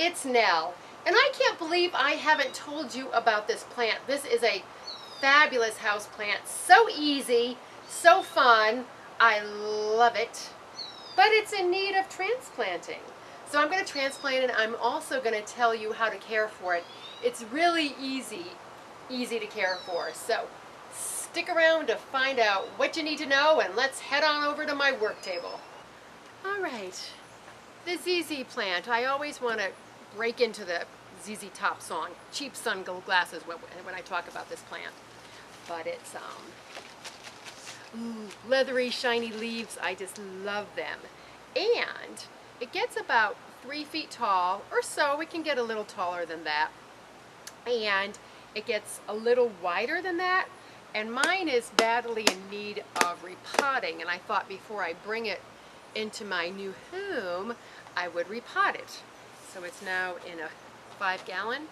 it's Nell, and I can't believe I haven't told you about this plant. This is a fabulous house plant, so easy, so fun, I love it, but it's in need of transplanting. So I'm going to transplant it, and I'm also going to tell you how to care for it. It's really easy to care for, so stick around to find out what you need to know, and let's head on over to my work table. All right, the ZZ plant. I always want to break into the ZZ Top song, cheap sunglasses, when I talk about this plant. But it's leathery, shiny leaves. I just love them. And it gets about 3 feet tall or so. It can get a little taller than that. And it gets a little wider than that. And mine is badly in need of repotting. And I thought before I bring it into my new home, I would repot it. So it's now in a 5-gallon,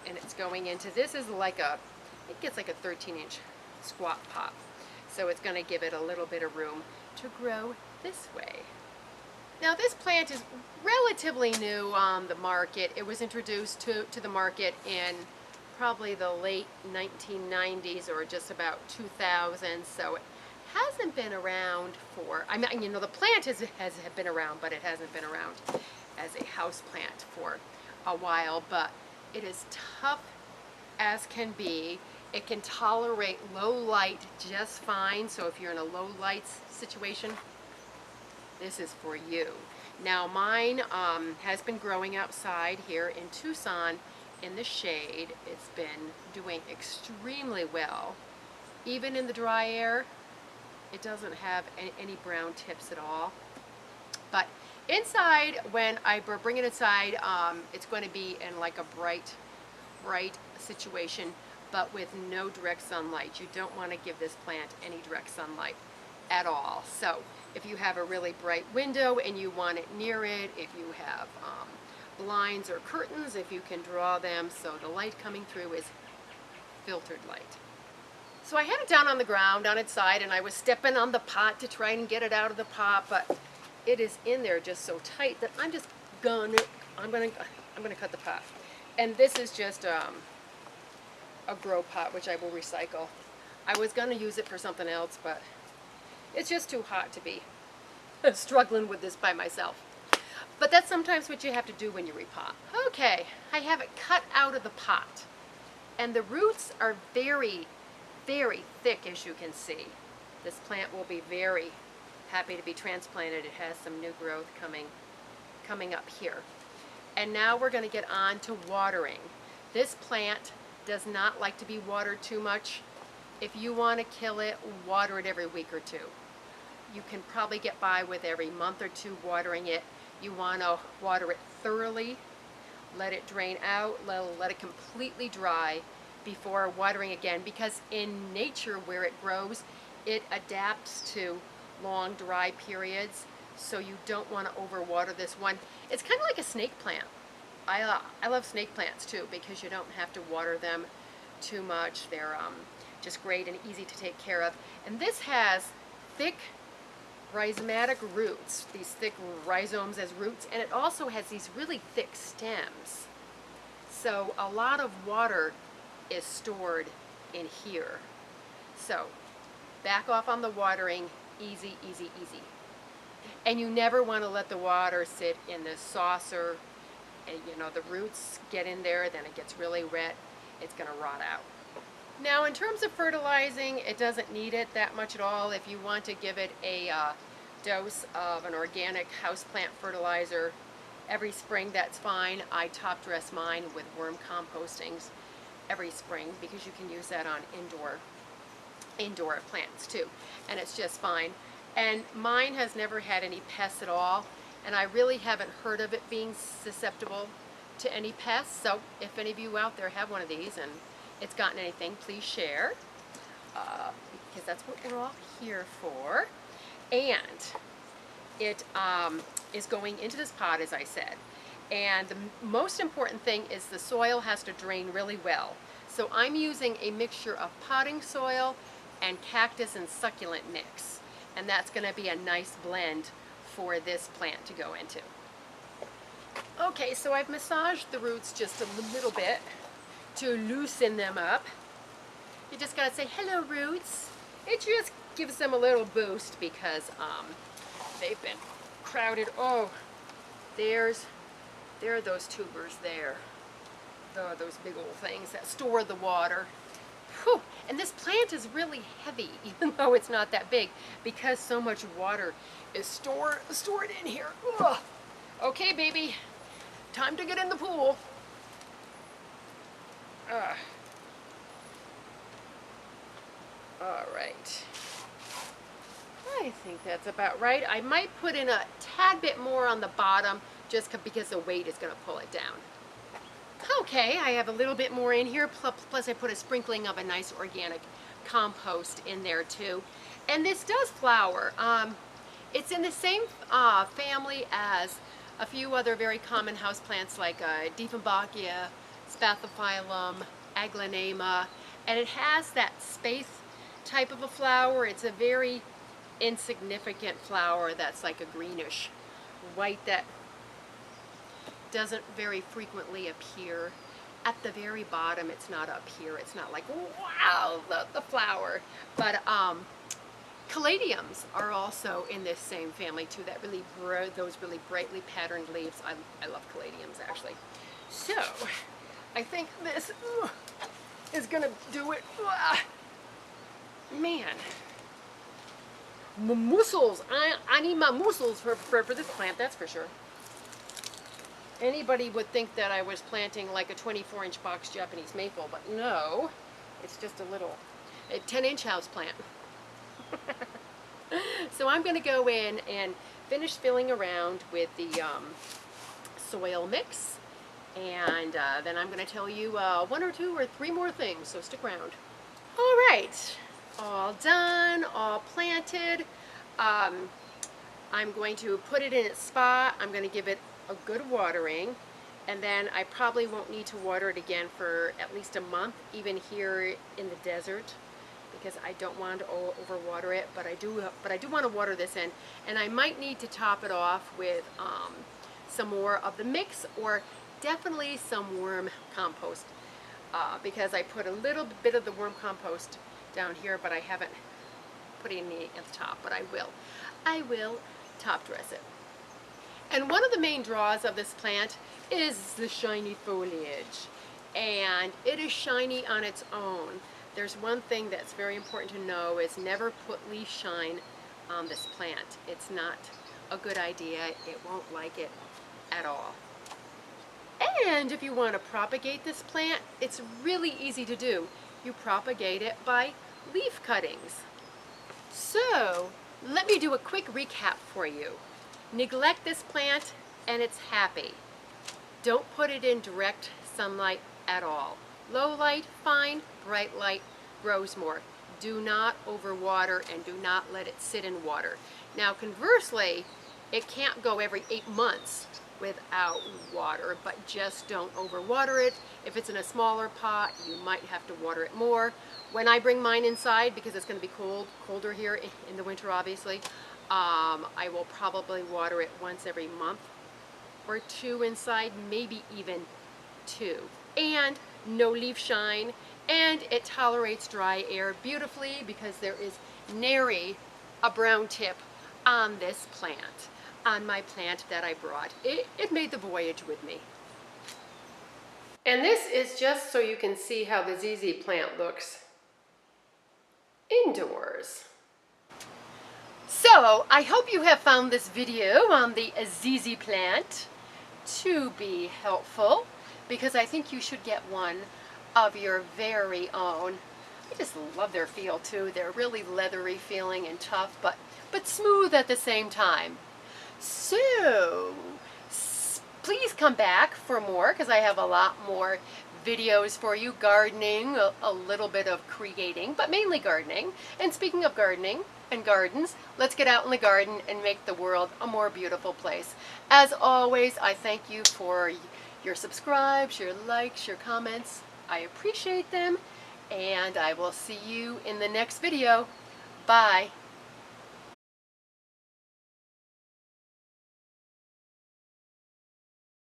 and it's going into, this is like it gets like a 13-inch squat pot. So it's going to give it a little bit of room to grow this way. Now this plant is relatively new on the market. It was introduced to the market in probably the late 1990s or just about 2000, so it hasn't been around for, I mean, you know, the plant has been around, but it hasn't been around as a house plant for a while, but it is tough as can be. It can tolerate low light just fine, so if you're in a low light situation, this is for you. Now mine has been growing outside here in Tucson in the shade. It's been doing extremely well. Even in the dry air, it doesn't have any brown tips at all. But inside, when I bring it inside, it's going to be in like a bright situation, but with no direct sunlight. You don't want to give this plant any direct sunlight at all. So if you have a really bright window and you want it near it, if you have blinds or curtains, if you can draw them so the light coming through is filtered light. So I had it down on the ground on its side, and I was stepping on the pot to try and get it out of the pot, but it is in there just so tight that I'm gonna cut the pot. And this is just a grow pot, which I will recycle. I was gonna use it for something else, but it's just too hot to be struggling with this by myself. But that's sometimes what you have to do when you repot. Okay, I have it cut out of the pot, and the roots are very thick, as you can see. This plant will be very happy to be transplanted. It has some new growth coming up here. And now we're going to get on to watering. This plant does not like to be watered too much. If you want to kill it, water it every week or two. You can probably get by with every month or two watering it. You want to water it thoroughly, let it drain out, let it completely dry before watering again, because in nature where it grows, it adapts to long dry periods, so you don't want to overwater this one. It's kind of like a snake plant. I love snake plants too, because you don't have to water them too much. They're just great and easy to take care of. And this has thick rhizomatic roots, these thick rhizomes as roots, and it also has these really thick stems. So a lot of water is stored in here. So back off on the watering, easy. And you never want to let the water sit in this saucer, and you know, the roots get in there, then it gets really wet, it's going to rot out. Now in terms of fertilizing, it doesn't need it that much at all. If you want to give it a dose of an organic houseplant fertilizer every spring, that's fine. I top dress mine with worm compostings every spring, because you can use that on indoor plants too, and it's just fine. And mine has never had any pests at all, and I really haven't heard of it being susceptible to any pests. So if any of you out there have one of these and it's gotten anything, please share, because that's what we're all here for. And it is going into this pot, as I said. And the most important thing is the soil has to drain really well. So I'm using a mixture of potting soil and cactus and succulent mix. And that's going to be a nice blend for this plant to go into. Okay, so I've massaged the roots just a little bit to loosen them up. You just gotta say, hello roots. It just gives them a little boost because they've been crowded. Oh, there are those tubers there. Oh, those big old things that store the water. Whew. And this plant is really heavy, even though it's not that big, because so much water is stored in here. Ugh. Okay, baby, time to get in the pool. All right. I think that's about right. I might put in a tad bit more on the bottom just because the weight is going to pull it down. Okay, I have a little bit more in here, plus I put a sprinkling of a nice organic compost in there too. And this does flower. It's in the same family as a few other very common houseplants like Dieffenbachia, Spathiphyllum, Aglaonema, and it has that space type of a flower. It's a very insignificant flower that's like a greenish white that doesn't very frequently appear. At the very bottom, it's not up here. It's not like, wow, the flower. But caladiums are also in this same family too, that those really brightly patterned leaves. I love caladiums actually. So, I think this is gonna do it. Man. Mussels. I need my mussels for this plant, that's for sure. Anybody would think that I was planting like a 24-inch box Japanese maple, but no, it's just a 10-inch house plant. So I'm going to go in and finish filling around with the soil mix, and then I'm going to tell you 1 or 2 or 3 more things, so stick around. All right, all done, all planted. I'm going to put it in its spot. I'm going to give it a good watering, and then I probably won't need to water it again for at least a month, even here in the desert, because I don't want to overwater it, but I do want to water this in, and I might need to top it off with some more of the mix, or definitely some worm compost, because I put a little bit of the worm compost down here, but I haven't put any at the top, but I will top dress it. And one of the main draws of this plant is the shiny foliage, and it is shiny on its own. There's one thing that's very important to know is never put leaf shine on this plant. It's not a good idea. It won't like it at all. And if you want to propagate this plant, it's really easy to do. You propagate it by leaf cuttings. So let me do a quick recap for you. Neglect this plant and it's happy. Don't put it in direct sunlight at all. Low light, fine. Bright light grows more. Do not overwater and do not let it sit in water. Now conversely, it can't go every 8 months without water, but just don't overwater it. If it's in a smaller pot, you might have to water it more. When I bring mine inside, because it's going to be colder here in the winter obviously, I will probably water it once every month or 2 inside, maybe even 2. And no leaf shine, and it tolerates dry air beautifully because there is nary a brown tip on this plant, on my plant that I brought. It made the voyage with me. And this is just so you can see how the ZZ plant looks indoors. So, I hope you have found this video on the ZZ plant to be helpful, because I think you should get one of your very own. I just love their feel too. They're really leathery feeling and tough, but smooth at the same time. So, please come back for more, because I have a lot more videos for you. Gardening, a little bit of creating, but mainly gardening. And speaking of gardening and gardens, let's get out in the garden and make the world a more beautiful place. As always, I thank you for your subscribes, your likes, your comments. I appreciate them, and I will see you in the next video. Bye.